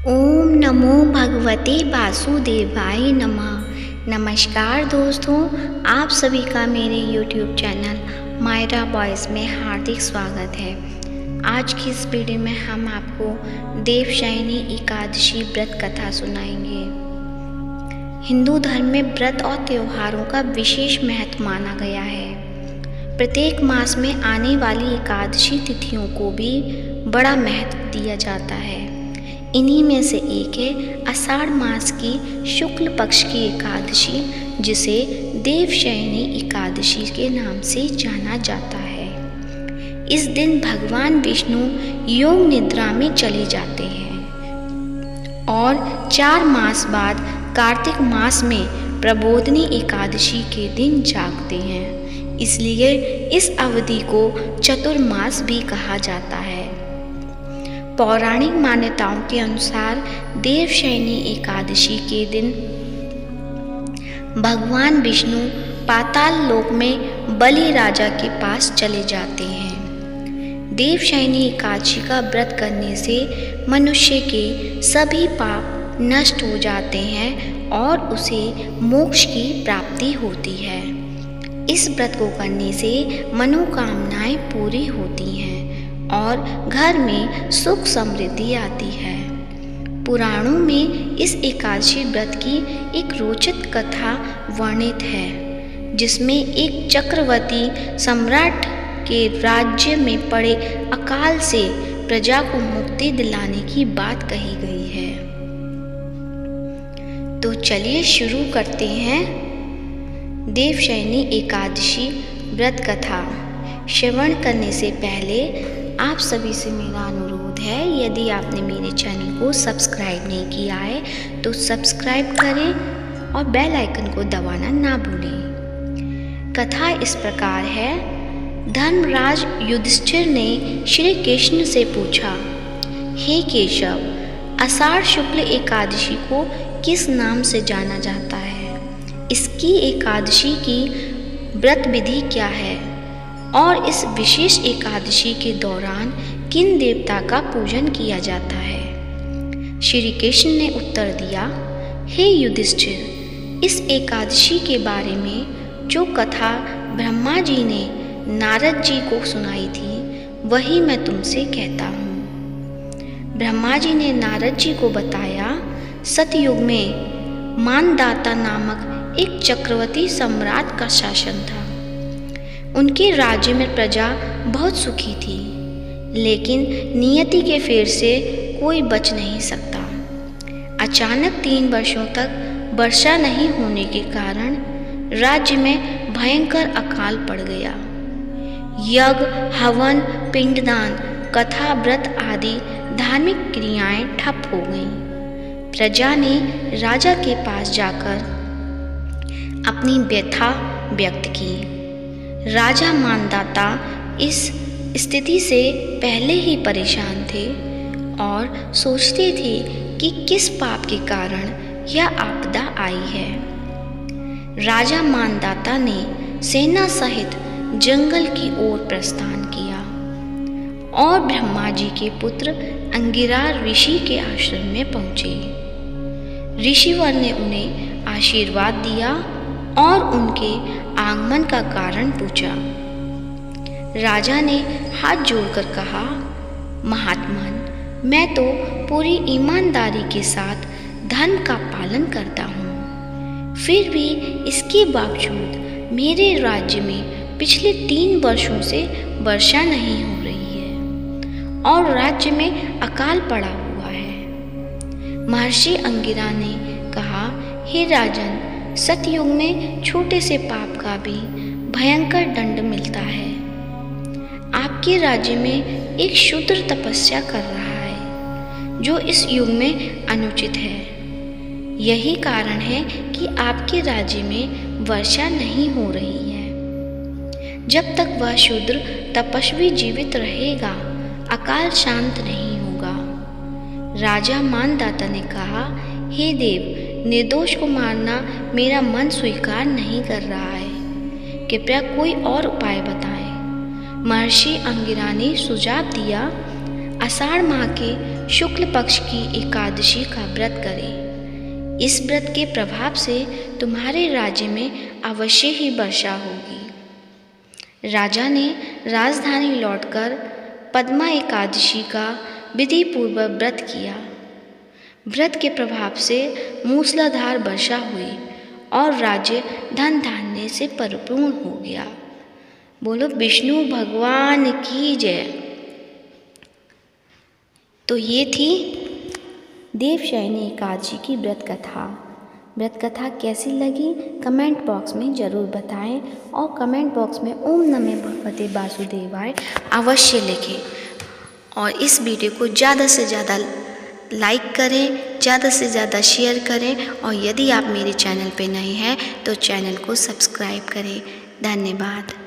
ओम नमो भगवते वासुदेवाय नमः। नमस्कार दोस्तों, आप सभी का मेरे YouTube चैनल मायरा बॉयज़ में हार्दिक स्वागत है। आज की इस वीडियो में हम आपको देवशयनी एकादशी व्रत कथा सुनाएंगे। हिंदू धर्म में व्रत और त्योहारों का विशेष महत्व माना गया है। प्रत्येक मास में आने वाली एकादशी तिथियों को भी बड़ा महत्व दिया जाता है। इन्हीं में से एक है आषाढ़ मास की शुक्ल पक्ष की एकादशी, जिसे देवशयनी एकादशी के नाम से जाना जाता है। इस दिन भगवान विष्णु योग निद्रा में चले जाते हैं और 4 मास बाद कार्तिक मास में प्रबोधनी एकादशी के दिन जागते हैं। इसलिए इस अवधि को चतुर्मास भी कहा जाता है। पौराणिक मान्यताओं के अनुसार देवशयनी एकादशी के दिन भगवान विष्णु पाताल लोक में बलि राजा के पास चले जाते हैं। देवशयनी एकादशी का व्रत करने से मनुष्य के सभी पाप नष्ट हो जाते हैं और उसे मोक्ष की प्राप्ति होती है। इस व्रत को करने से मनोकामनाएं पूरी होती हैं और घर में सुख समृद्धि आती है। पुराणों में इस एकादशी व्रत की एक रोचक कथा वर्णित है, जिसमें एक चक्रवर्ती सम्राट के राज्य में पड़े अकाल से प्रजा को मुक्ति दिलाने की बात कही गई है। तो चलिए शुरू करते हैं देवशयनी एकादशी व्रत कथा। श्रवण करने से पहले आप सभी से मेरा अनुरोध है, यदि आपने मेरे चैनल को सब्सक्राइब नहीं किया है तो सब्सक्राइब करें और बेल आइकन को दबाना ना भूलें। कथा इस प्रकार है। धर्मराज युधिष्ठिर ने श्री कृष्ण से पूछा, हे केशव, आषाढ़ शुक्ल एकादशी को किस नाम से जाना जाता है? इसकी एकादशी की व्रत विधि क्या है और इस विशेष एकादशी के दौरान किन देवता का पूजन किया जाता है? श्री कृष्ण ने उत्तर दिया, हे युधिष्ठिर, इस एकादशी के बारे में जो कथा ब्रह्मा जी ने नारद जी को सुनाई थी, वही मैं तुमसे कहता हूँ। ब्रह्मा जी ने नारद जी को बताया, सतयुग में मानदाता नामक एक चक्रवर्ती सम्राट का शासन था। उनके राज्य में प्रजा बहुत सुखी थी, लेकिन नियति के फेर से कोई बच नहीं सकता। अचानक 3 वर्षों तक वर्षा नहीं होने के कारण राज्य में भयंकर अकाल पड़ गया। यज्ञ, हवन, पिंडदान, कथा, व्रत आदि धार्मिक क्रियाएं ठप हो गईं। प्रजा ने राजा के पास जाकर अपनी व्यथा व्यक्त की। राजा मानदाता इस स्थिति से पहले ही परेशान थे और सोचते थे कि किस पाप के कारण यह आपदा आई है। राजा मानदाता ने सेना सहित जंगल की ओर प्रस्थान किया और ब्रह्मा जी के पुत्र अंगिरा ऋषि के आश्रम में पहुंचे। ऋषिवर ने उन्हें आशीर्वाद दिया और उनके आगमन का कारण पूछा। राजा ने हाथ जोड़कर कहा, महात्मन, मैं तो पूरी ईमानदारी के साथ धर्म का पालन करता हूँ, फिर भी इसके बावजूद मेरे राज्य में पिछले 3 वर्षों से वर्षा नहीं हो रही है और राज्य में अकाल पड़ा हुआ है। महर्षि अंगिरा ने कहा, हे राजन, सतयुग में छोटे से पाप का भी भयंकर दंड मिलता है। आपके राज्य में एक शूद्र तपस्या कर रहा है, जो इस युग में अनुचित है। यही कारण है कि आपके राज्य में वर्षा नहीं हो रही है। जब तक वह शूद्र तपस्वी जीवित रहेगा, अकाल शांत नहीं होगा। राजा मानदाता ने कहा, हे देव, निर्दोष को मारना मेरा मन स्वीकार नहीं कर रहा है। कृपया कोई और उपाय बताएं। महर्षि अंगिरा ने सुझाव दिया, आषाढ़ माह के शुक्ल पक्ष की एकादशी का व्रत करें। इस व्रत के प्रभाव से तुम्हारे राज्य में अवश्य ही वर्षा होगी। राजा ने राजधानी लौटकर पद्मा एकादशी का विधि पूर्वक व्रत किया। व्रत के प्रभाव से मूसलाधार वर्षा हुई और राज्य धन धान्य से परिपूर्ण हो गया। बोलो विष्णु भगवान की जय। तो ये थी देवशयनी एकादशी की व्रत कथा। व्रत कथा कैसी लगी कमेंट बॉक्स में ज़रूर बताएं और कमेंट बॉक्स में ओम नमः भगवते वासुदेवाय अवश्य लिखें और इस वीडियो को ज़्यादा से ज़्यादा लाइक करें, ज़्यादा से ज़्यादा शेयर करें और यदि आप मेरे चैनल पे नए हैं तो चैनल को सब्सक्राइब करें। धन्यवाद।